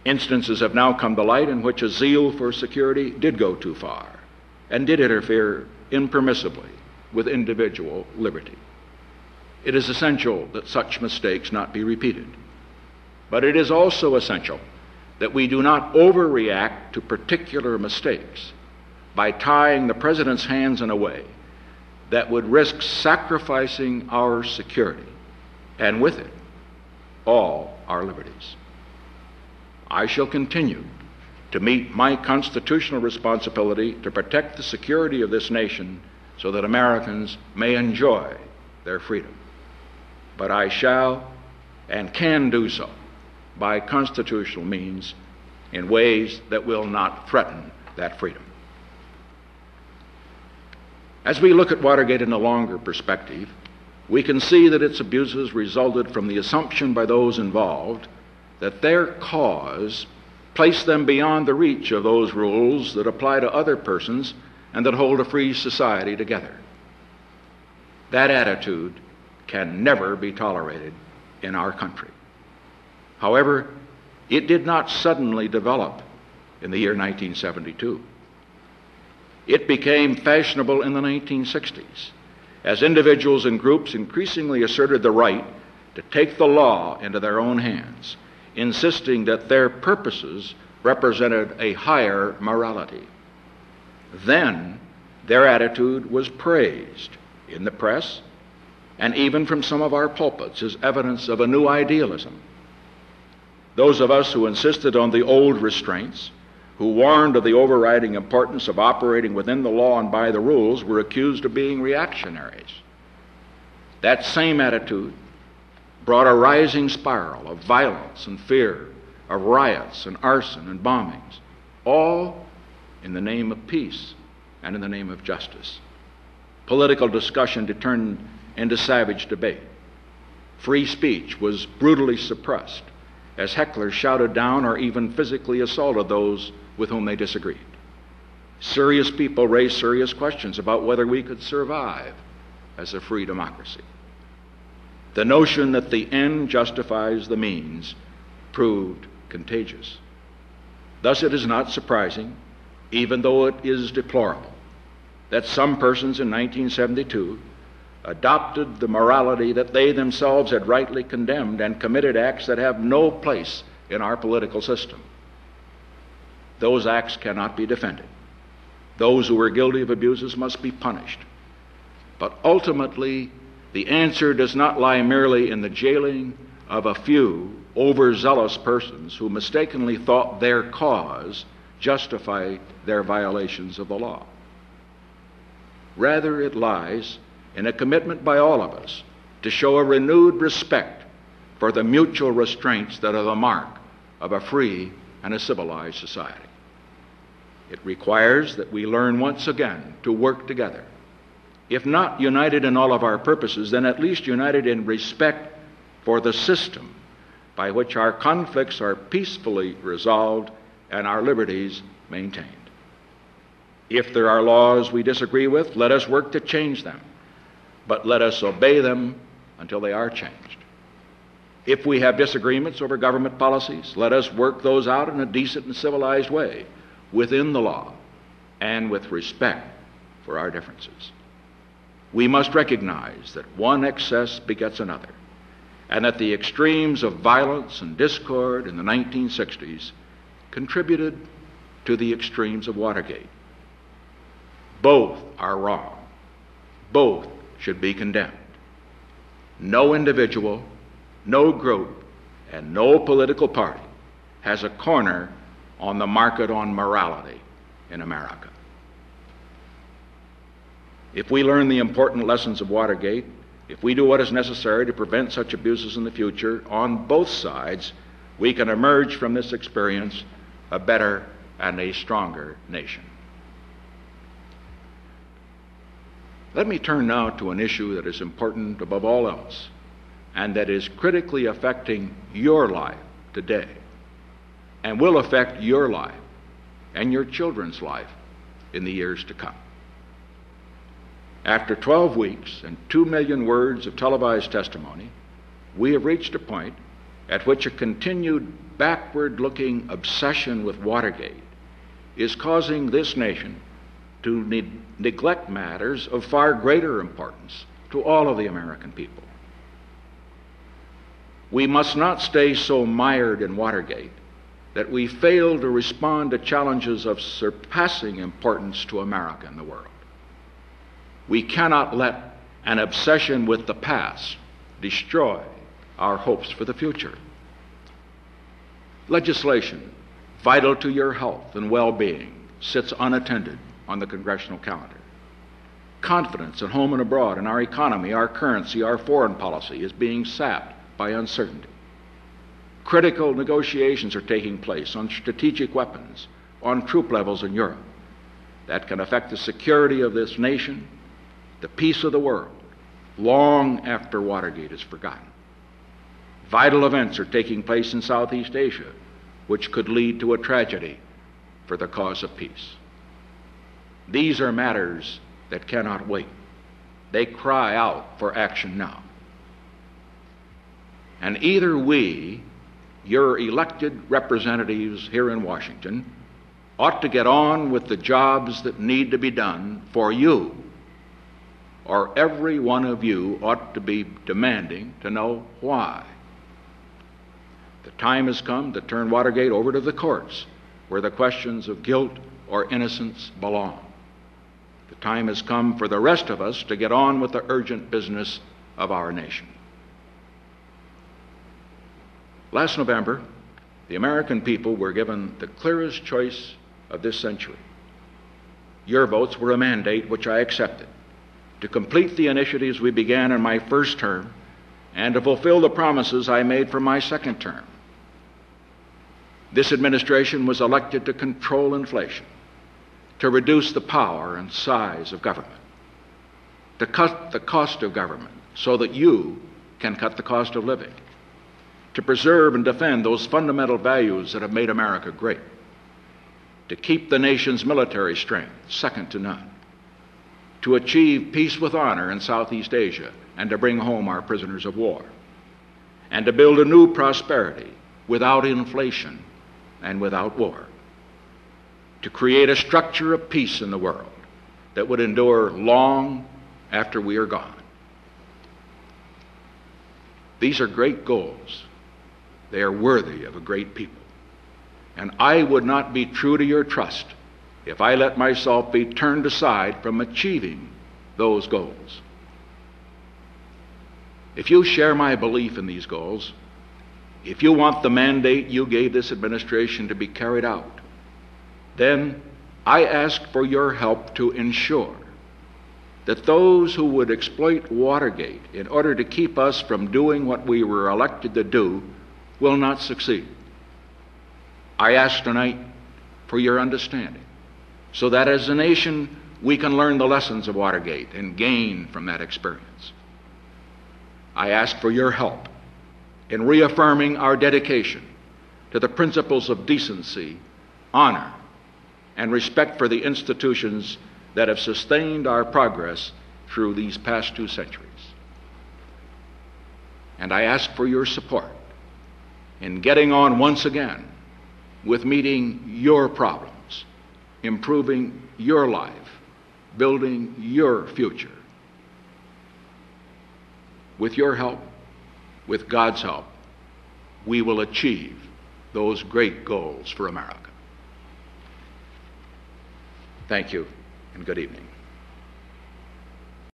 Instances have now come to light in which a zeal for security did go too far and did interfere impermissibly with individual liberty. It is essential that such mistakes not be repeated. But it is also essential that we do not overreact to particular mistakes by tying the President's hands in a way that would risk sacrificing our security, and with it, all our liberties. I shall continue to meet my constitutional responsibility to protect the security of this nation so that Americans may enjoy their freedom. But I shall and can do so by constitutional means in ways that will not threaten that freedom. As we look at Watergate in a longer perspective, we can see that its abuses resulted from the assumption by those involved that their cause placed them beyond the reach of those rules that apply to other persons and that hold a free society together. That attitude can never be tolerated in our country. However, it did not suddenly develop in the year 1972. It became fashionable in the 1960s as individuals and groups increasingly asserted the right to take the law into their own hands, insisting that their purposes represented a higher morality. Then their attitude was praised in the press and even from some of our pulpits as evidence of a new idealism. Those of us who insisted on the old restraints, who warned of the overriding importance of operating within the law and by the rules, were accused of being reactionaries. That same attitude brought a rising spiral of violence and fear, of riots and arson and bombings, all in the name of peace and in the name of justice. Political discussion turned into savage debate. Free speech was brutally suppressed as hecklers shouted down or even physically assaulted those with whom they disagreed. Serious people raised serious questions about whether we could survive as a free democracy. The notion that the end justifies the means proved contagious. Thus, it is not surprising, even though it is deplorable, that some persons in 1972 adopted the morality that they themselves had rightly condemned and committed acts that have no place in our political system. Those acts cannot be defended. Those who were guilty of abuses must be punished. But ultimately, the answer does not lie merely in the jailing of a few overzealous persons who mistakenly thought their cause justified their violations of the law. Rather, it lies in a commitment by all of us to show a renewed respect for the mutual restraints that are the mark of a free and a civilized society. It requires that we learn once again to work together. If not united in all of our purposes, then at least united in respect for the system by which our conflicts are peacefully resolved and our liberties maintained. If there are laws we disagree with, let us work to change them, but let us obey them until they are changed. If we have disagreements over government policies, let us work those out in a decent and civilized way within the law and with respect for our differences. We must recognize that one excess begets another, and that the extremes of violence and discord in the 1960s contributed to the extremes of Watergate. Both are wrong. Both should be condemned. No individual, no group, and no political party has a corner on the market on morality in America. If we learn the important lessons of Watergate, if we do what is necessary to prevent such abuses in the future on both sides, we can emerge from this experience a better and a stronger nation. Let me turn now to an issue that is important above all else and that is critically affecting your life today and will affect your life and your children's life in the years to come. After 12 weeks and 2 million words of televised testimony, we have reached a point at which a continued backward-looking obsession with Watergate is causing this nation to neglect matters of far greater importance to all of the American people. We must not stay so mired in Watergate that we fail to respond to challenges of surpassing importance to America and the world. We cannot let an obsession with the past destroy our hopes for the future. Legislation vital to your health and well-being sits unattended on the congressional calendar. Confidence at home and abroad in our economy, our currency, our foreign policy is being sapped by uncertainty. Critical negotiations are taking place on strategic weapons, on troop levels in Europe that can affect the security of this nation, the peace of the world, long after Watergate is forgotten. Vital events are taking place in Southeast Asia, which could lead to a tragedy for the cause of peace. These are matters that cannot wait. They cry out for action now. And either we, your elected representatives here in Washington, ought to get on with the jobs that need to be done for you, or every one of you ought to be demanding to know why. The time has come to turn Watergate over to the courts, where the questions of guilt or innocence belong. The time has come for the rest of us to get on with the urgent business of our nation. Last November, the American people were given the clearest choice of this century. Your votes were a mandate which I accepted to complete the initiatives we began in my first term and to fulfill the promises I made for my second term. This administration was elected to control inflation, to reduce the power and size of government, to cut the cost of government so that you can cut the cost of living, to preserve and defend those fundamental values that have made America great, to keep the nation's military strength second to none, to achieve peace with honor in Southeast Asia and to bring home our prisoners of war, and to build a new prosperity without inflation and without war, to create a structure of peace in the world that would endure long after we are gone. These are great goals. They are worthy of a great people. And I would not be true to your trust if I let myself be turned aside from achieving those goals. If you share my belief in these goals, if you want the mandate you gave this administration to be carried out, then I ask for your help to ensure that those who would exploit Watergate in order to keep us from doing what we were elected to do will not succeed. I ask tonight for your understanding so that as a nation we can learn the lessons of Watergate and gain from that experience. I ask for your help in reaffirming our dedication to the principles of decency, honor, and respect for the institutions that have sustained our progress through these past 2 centuries. And I ask for your support in getting on once again with meeting your problems, improving your life, building your future. With your help, with God's help, we will achieve those great goals for America. Thank you, and good evening.